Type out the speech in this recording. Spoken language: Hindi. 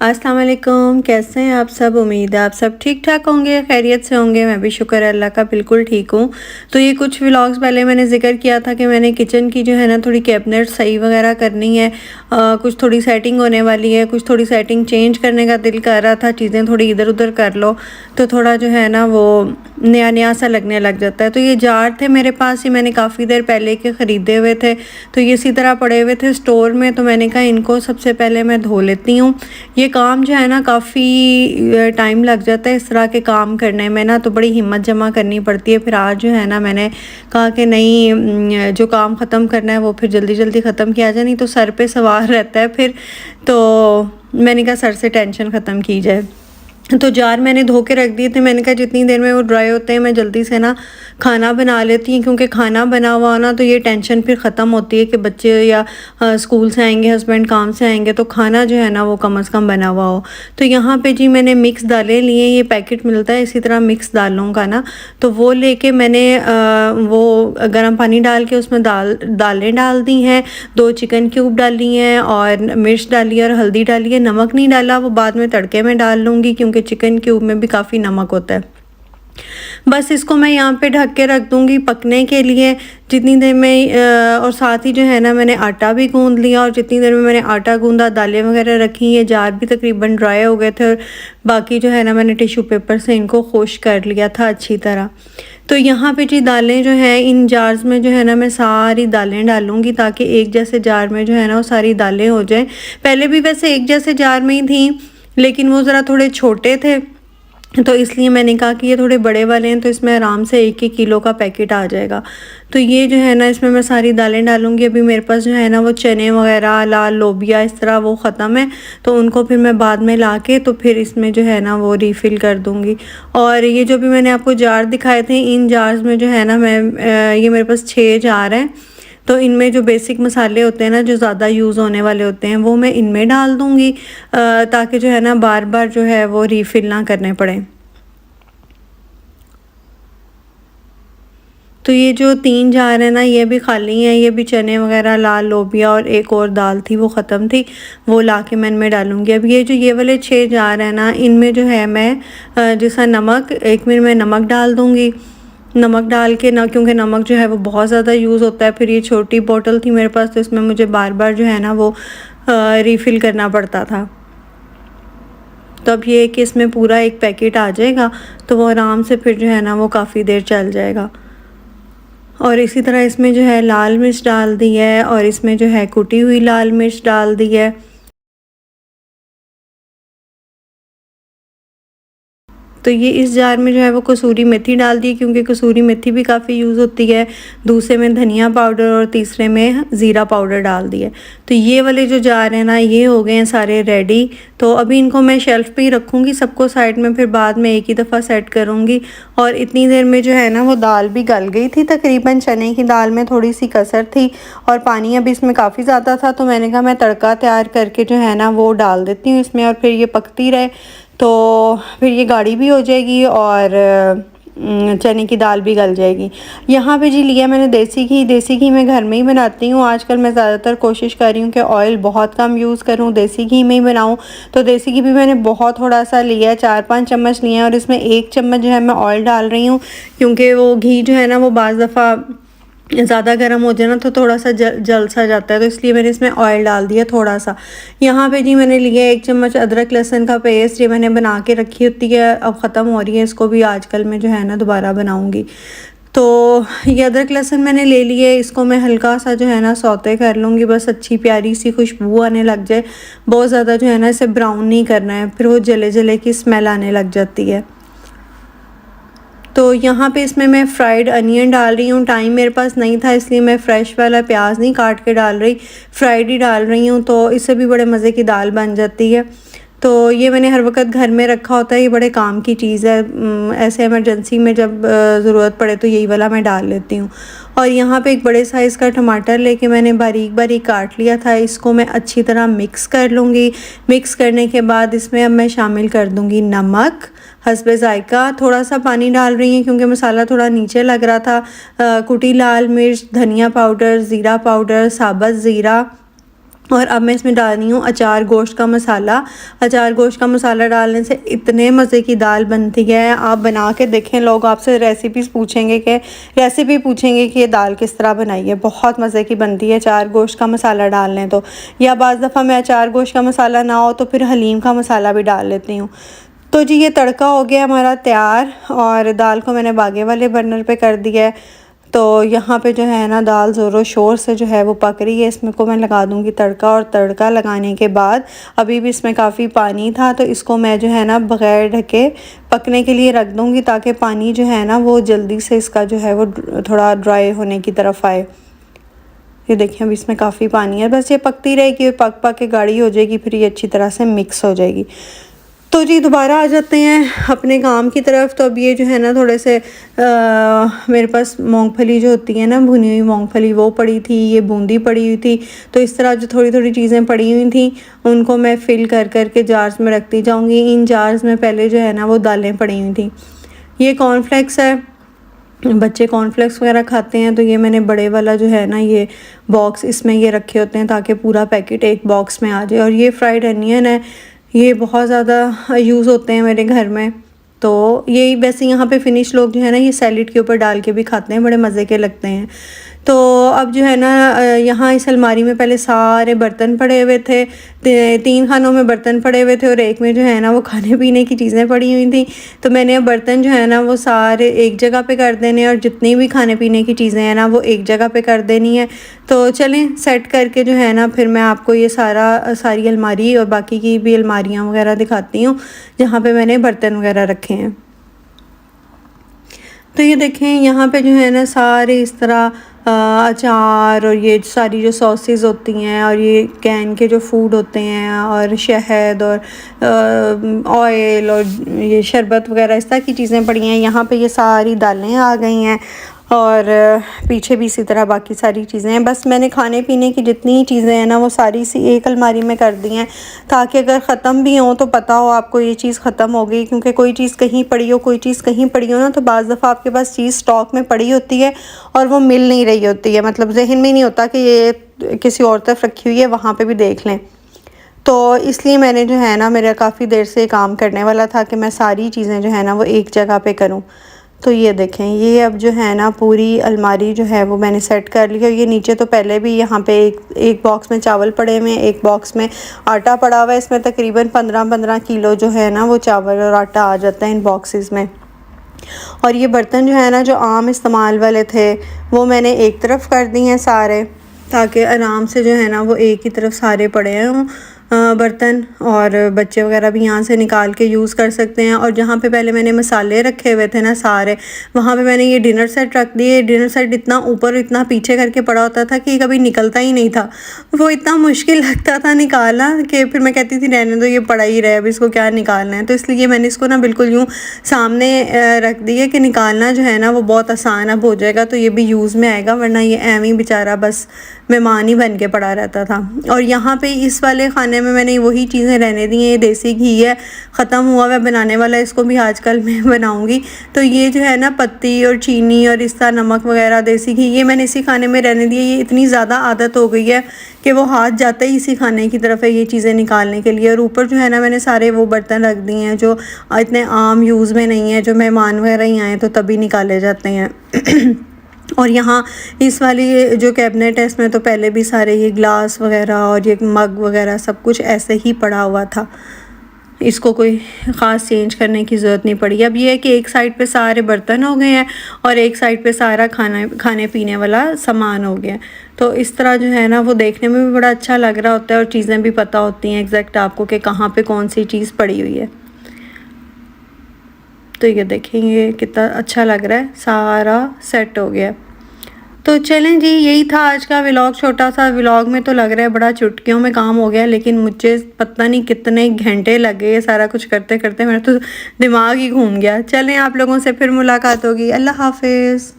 अस्सलाम वालेकुम, कैसे हैं आप सब? उम्मीद है आप सब ठीक ठाक होंगे, खैरियत से होंगे। मैं भी शुक्र है अल्लाह का बिल्कुल ठीक हूँ। तो ये कुछ व्लॉग्स पहले मैंने ज़िक्र किया था कि मैंने किचन की जो है ना थोड़ी कैबिनेट सही वगैरह करनी है। कुछ थोड़ी सेटिंग होने वाली है, कुछ थोड़ी सेटिंग चेंज करने का दिल कर रहा था, चीज़ें थोड़ी इधर उधर कर लो तो थोड़ा जो है ना वो नया नया सा लगने लग जाता है। तो ये जार थे मेरे पास, ये मैंने काफ़ी देर पहले के ख़रीदे हुए थे, तो ये इसी तरह पड़े हुए थे स्टोर में। तो मैंने कहा इनको सबसे पहले मैं धो लेती हूँ। ये काम जो है ना काफ़ी टाइम लग जाता है इस तरह के काम करने में ना, तो बड़ी हिम्मत जमा करनी पड़ती है। फिर आज जो है ना मैंने कहा कि नहीं, जो काम ख़त्म करना है वो फिर जल्दी जल्दी ख़त्म किया जाए, नहीं तो सर पे सवार रहता है फिर। तो मैंने कहा सर से टेंशन ख़त्म की जाए। तो जार मैंने धो के रख दिए थे। मैंने कहा जितनी देर में वो ड्राई होते हैं मैं जल्दी से ना खाना बना लेती हूँ, क्योंकि खाना बना हुआ हो ना तो ये टेंशन फिर ख़त्म होती है कि बच्चे या स्कूल से आएंगे, हस्बैंड काम से आएंगे, तो खाना जो है ना वो कम से कम बना हुआ हो। तो यहाँ पे जी मैंने मिक्स दालें लिए, ये पैकेट मिलता है इसी तरह मिक्स दालों का ना, तो वो लेके मैंने वो गर्म पानी डाल के उसमें दालें डाल दी हैं, 2 चिकन क्यूब डाली हैं और मिर्च डाली है और हल्दी डाली है। नमक नहीं डाला, वो बाद में तड़के में डाल लूँगी क्योंकि चिकन क्यूब में भी काफ़ी नमक होता है। बस इसको मैं यहाँ पे ढक के रख दूँगी पकने के लिए जितनी देर में और साथ ही जो है ना मैंने आटा भी गूँध लिया, और जितनी देर में मैंने आटा गूँधा दालें वगैरह रखी, ये जार भी तकरीबन ड्राई हो गए थे और बाकी जो है ना मैंने टिश्यू पेपर से इनको खुश कर लिया था अच्छी तरह। तो यहाँ पे जी दालें जो हैं इन जार्स में जो है ना मैं सारी दालें डालूँगी ताकि एक जैसे जार में जो है ना वो सारी दालें हो जाएँ। पहले भी वैसे एक जैसे जार में ही थी, लेकिन वो ज़रा थोड़े छोटे थे, तो इसलिए मैंने कहा कि ये थोड़े बड़े वाले हैं तो इसमें आराम से 1-1 किलो का पैकेट आ जाएगा। तो ये जो है ना इसमें मैं सारी दालें डालूँगी। अभी मेरे पास जो है ना वो चने वगैरह, लाल लोबिया इस तरह वो ख़त्म है, तो उनको फिर मैं बाद में ला के तो फिर इसमें जो है ना वो रीफ़िल कर दूँगी। और ये जो भी मैंने आपको जार दिखाए थे, इन जार्स में जो है ना मैं ये मेरे पास 6 जार हैं, तो इनमें जो बेसिक मसाले होते हैं ना जो ज़्यादा यूज़ होने वाले होते हैं वो मैं इनमें डाल दूँगी, ताकि जो है ना बार बार जो है वो रीफ़िल ना करने पड़े। तो ये जो 3 जार हैं ना ये भी खाली हैं, ये भी चने वगैरह, लाल लोबिया और एक और दाल थी वो ख़त्म थी, वो ला के मैं इनमें डालूँगी। अब ये जो ये वाले 6 जार हैं ना इनमें जो है मैं जैसा नमक 1 मिनट में नमक डाल दूँगी। नमक डाल के ना, क्योंकि नमक जो है वो बहुत ज़्यादा यूज़ होता है, फिर ये छोटी बोतल थी मेरे पास तो इसमें मुझे बार बार जो है ना वो रीफ़िल करना पड़ता था। तो अब ये है कि इसमें पूरा एक पैकेट आ जाएगा तो वो आराम से फिर जो है ना वो काफ़ी देर चल जाएगा। और इसी तरह इसमें जो है लाल मिर्च डाल दी है और इसमें जो है कुटी हुई लाल मिर्च डाल दी है। तो ये इस जार में जो है वो कसूरी मेथी डाल दी है, क्योंकि कसूरी मेथी भी काफ़ी यूज़ होती है। दूसरे में धनिया पाउडर और तीसरे में ज़ीरा पाउडर डाल दिया। तो ये वाले जो जार हैं ना ये हो गए हैं सारे रेडी। तो अभी इनको मैं शेल्फ़ पे ही रखूँगी सबको साइड में, फिर बाद में एक ही दफ़ा सेट करूँगी। और इतनी देर में जो है ना वो दाल भी गल गई थी तकरीबन, चने की दाल में थोड़ी सी कसर थी और पानी अभी इसमें काफ़ी ज़्यादा था, तो मैंने कहा मैं तड़का तैयार करके जो है ना वो डाल देती हूँ इसमें और फिर ये पकती रहे, तो फिर ये गाढ़ी भी हो जाएगी और चने की दाल भी गल जाएगी। यहाँ पे जी लिया मैंने देसी घी। देसी घी मैं घर में ही बनाती हूँ आजकल। मैं ज़्यादातर कोशिश कर रही हूँ कि ऑयल बहुत कम यूज़ करूँ, देसी घी में ही बनाऊँ। तो देसी घी भी मैंने बहुत थोड़ा सा लिया है, 4-5 चम्मच लिए हैं और इसमें 1 चम्मच जो है मैं ऑयल डाल रही हूँ, क्योंकि वो घी जो है ना वो बाज़ दफ़ा ज़्यादा गर्म हो जाए ना तो थोड़ा सा जल सा जाता है, तो इसलिए मैंने इसमें ऑयल डाल दिया थोड़ा सा। यहाँ पे जी मैंने लिया 1 चम्मच अदरक लहसुन का पेस्ट, ये मैंने बना के रखी होती है, अब ख़त्म हो रही है, इसको भी आजकल मैं जो है ना दोबारा बनाऊँगी। तो ये अदरक लहसुन मैंने ले लिए, इसको मैं हल्का सा जो है ना सौते कर लूँगी, बस अच्छी प्यारी सी खुशबू आने लग जाए। बहुत ज़्यादा जो है ना इसे ब्राउन नहीं करना है, फिर वो जले जले की स्मेल आने लग जाती है। तो यहाँ पे इसमें मैं फ्राइड अनियन डाल रही हूँ। टाइम मेरे पास नहीं था इसलिए मैं फ़्रेश वाला प्याज नहीं काट के डाल रही, फ्राइड ही डाल रही हूँ, तो इससे भी बड़े मज़े की दाल बन जाती है। तो ये मैंने हर वक्त घर में रखा होता है, ये बड़े काम की चीज़ है। ऐसे इमरजेंसी में जब ज़रूरत पड़े तो यही वाला मैं डाल लेती हूँ। और यहाँ पे एक बड़े साइज़ का टमाटर लेके मैंने बारीक बारीक काट लिया था, इसको मैं अच्छी तरह मिक्स कर लूँगी। मिक्स करने के बाद इसमें अब मैं शामिल कर दूँगी नमक हस्बे ज़ायक़ा। थोड़ा सा पानी डाल रही हैं क्योंकि मसाला थोड़ा नीचे लग रहा था। कुटी लाल मिर्च, धनिया पाउडर, ज़ीरा पाउडर, साबुत ज़ीरा और अब मैं इसमें डाल रही हूँ अचार गोश्त का मसाला। अचार गोश्त का मसाला डालने से इतने मज़े की दाल बनती है, आप बना के देखें। लोग आपसे रेसिपी पूछेंगे कि ये दाल किस तरह बनाई है। बहुत मज़े की बनती है अचार गोश्त का मसाला डाल लें तो, या बाज़ दफ़ा मैं अचार गोश्त का मसाला ना हो तो फिर हलीम का मसाला भी डाल लेती हूँ। तो जी ये तड़का हो गया हमारा तैयार, और दाल को मैंने बागे वाले बर्नर पे कर दिया है। तो यहाँ पे जो है ना दाल ज़ोरों शोर से जो है वो पक रही है। इसमें को मैं लगा दूँगी तड़का, और तड़का लगाने के बाद अभी भी इसमें काफ़ी पानी था, तो इसको मैं जो है ना बग़ैर ढके पकने के लिए रख दूँगी, ताकि पानी जो है ना वो जल्दी से इसका जो है वो थोड़ा ड्राई होने की तरफ आए। ये देखिए अभी इसमें काफ़ी पानी है, बस ये पकती रहेगी, पक पक के गाढ़ी हो जाएगी, फिर ये अच्छी तरह से मिक्स हो जाएगी। तो जी दोबारा आ जाते हैं अपने काम की तरफ। तो अब ये जो है ना थोड़े से मेरे पास मूंगफली जो होती है ना, भुनी हुई मूंगफली, वो पड़ी थी, ये बूंदी पड़ी हुई थी। तो इस तरह जो थोड़ी थोड़ी चीज़ें पड़ी हुई थी उनको मैं फ़िल कर कर के जार्स में रखती जाऊँगी। इन जार्स में पहले जो है ना वो दालें पड़ी हुई थी। ये कॉर्नफ्लेक्स है, बच्चे कॉर्नफ्लेक्स वगैरह खाते हैं, तो ये मैंने बड़े वाला जो है ना ये बॉक्स, इसमें ये रखे होते हैं ताकि पूरा पैकेट एक बॉक्स में आ जाए। और ये फ्राइड अनियन है, ये बहुत ज़्यादा यूज़ होते हैं मेरे घर में। तो यही वैसे यहाँ पे फिनिश लोग जो है ना ये सैलेड के ऊपर डाल के भी खाते हैं, बड़े मज़े के लगते हैं। तो अब जो है ना यहाँ इस अलमारी में पहले सारे बर्तन पड़े हुए थे, 3 खानों में बर्तन पड़े हुए थे, और एक में जो है ना वो खाने पीने की चीज़ें पड़ी हुई थी। तो मैंने अब बर्तन जो है ना वो सारे एक जगह पे कर देने, और जितनी भी खाने पीने की चीज़ें हैं ना वो एक जगह पे कर देनी है। तो चलें सेट करके जो है ना फिर मैं आपको ये सारी अलमारी और बाकी की भी अलमारियाँ वगैरह दिखाती हूँ जहाँ पे मैंने बर्तन वगैरह रखे हैं। तो ये देखें यहाँ पे जो है ना सारे इस तरह अचार और ये सारी जो सॉसेस होती हैं, और ये कैन के जो फूड होते हैं, और शहद और ऑयल और ये शरबत वगैरह इस तरह की चीज़ें पड़ी हैं। यहाँ पे ये सारी दालें आ गई हैं, और पीछे भी इसी तरह बाकी सारी चीज़ें हैं। बस मैंने खाने पीने की जितनी चीज़ें हैं ना वो सारी सी एक अलमारी में कर दी हैं, ताकि अगर ख़त्म भी हों तो पता हो आपको ये चीज़ ख़त्म हो गई। क्योंकि कोई चीज़ कहीं पड़ी हो, कोई चीज़ कहीं पड़ी हो ना, तो बाज़ दफ़ा आपके पास चीज़ स्टॉक में पड़ी होती है और वो मिल नहीं रही होती है, मतलब जहन में नहीं होता कि ये किसी और तरफ रखी हुई है, वहाँ पर भी देख लें। तो इसलिए मैंने जो है ना, मेरा काफ़ी देर से काम करने वाला था कि मैं सारी चीज़ें जो है ना वो एक जगह पे करूं। तो ये देखें, ये अब जो है ना पूरी अलमारी जो है वो मैंने सेट कर ली है। ये नीचे तो पहले भी यहाँ पे एक बॉक्स में चावल पड़े हुए हैं, एक बॉक्स में आटा पड़ा हुआ है। इसमें तकरीबन 15-15 किलो जो है ना वो चावल और आटा आ जाता है इन बॉक्सेस में। और ये बर्तन जो है ना जो आम इस्तेमाल वाले थे वो मैंने एक तरफ कर दिए हैं सारे, ताकि आराम से जो है ना वो एक ही तरफ सारे पड़े हैं बर्तन, और बच्चे वगैरह भी यहाँ से निकाल के यूज़ कर सकते हैं। और जहाँ पे पहले मैंने मसाले रखे हुए थे ना सारे, वहाँ पे मैंने ये डिनर सेट रख दिए। डिनर सेट इतना ऊपर इतना पीछे करके पड़ा होता था कि कभी निकलता ही नहीं था। वो इतना मुश्किल लगता था निकालना कि फिर मैं कहती थी रहने दो, ये पड़ा ही रहे, अब इसको क्या निकालना है। तो इसलिए मैंने इसको ना बिल्कुल यूँ सामने रख दिए कि निकालना जो है ना वो बहुत आसान अब हो जाएगा, तो ये भी यूज़ में आएगा, वरना ये एम ही बेचारा बस मेहमान ही बन के पड़ा रहता था। और यहाँ पे इस वाले खाने में मैंने वही चीज़ें रहने दी हैं। ये देसी घी है, ख़त्म हुआ हुआ बनाने वाला, इसको भी आजकल मैं बनाऊँगी। तो ये जो है ना पत्ती और चीनी और इस तरह नमक वगैरह देसी घी, ये मैंने इसी खाने में रहने दिए। ये इतनी ज़्यादा आदत हो गई है कि वो हाथ जाता ही इसी खाने की तरफ है ये चीज़ें निकालने के लिए। और ऊपर जो है ना मैंने सारे वो बर्तन रख दिए हैं जो इतने आम यूज़ में नहीं है, जो मेहमान वगैरह ही आए तो तभी निकाले जाते हैं। और यहाँ इस वाली जो कैबिनेट है इसमें तो पहले भी सारे ये ग्लास वगैरह और ये मग वगैरह सब कुछ ऐसे ही पड़ा हुआ था, इसको कोई ख़ास चेंज करने की ज़रूरत नहीं पड़ी। अब ये है कि एक साइड पे सारे बर्तन हो गए हैं और एक साइड पे सारा खाने पीने वाला सामान हो गया। तो इस तरह जो है ना वो देखने में भी बड़ा अच्छा लग रहा होता है, और चीज़ें भी पता होती हैं एग्जैक्ट आपको कि कहाँ पे कौन सी चीज़ पड़ी हुई है। तो ये देखेंगे कितना अच्छा लग रहा है, सारा सेट हो गया। तो चलें जी, यही था आज का व्लॉग। छोटा सा व्लॉग में तो लग रहा है बड़ा चुटकियों में काम हो गया, लेकिन मुझे पता नहीं कितने घंटे लगे सारा कुछ करते करते, मेरा तो दिमाग ही घूम गया। चलें, आप लोगों से फिर मुलाकात होगी। अल्लाह हाफिज़।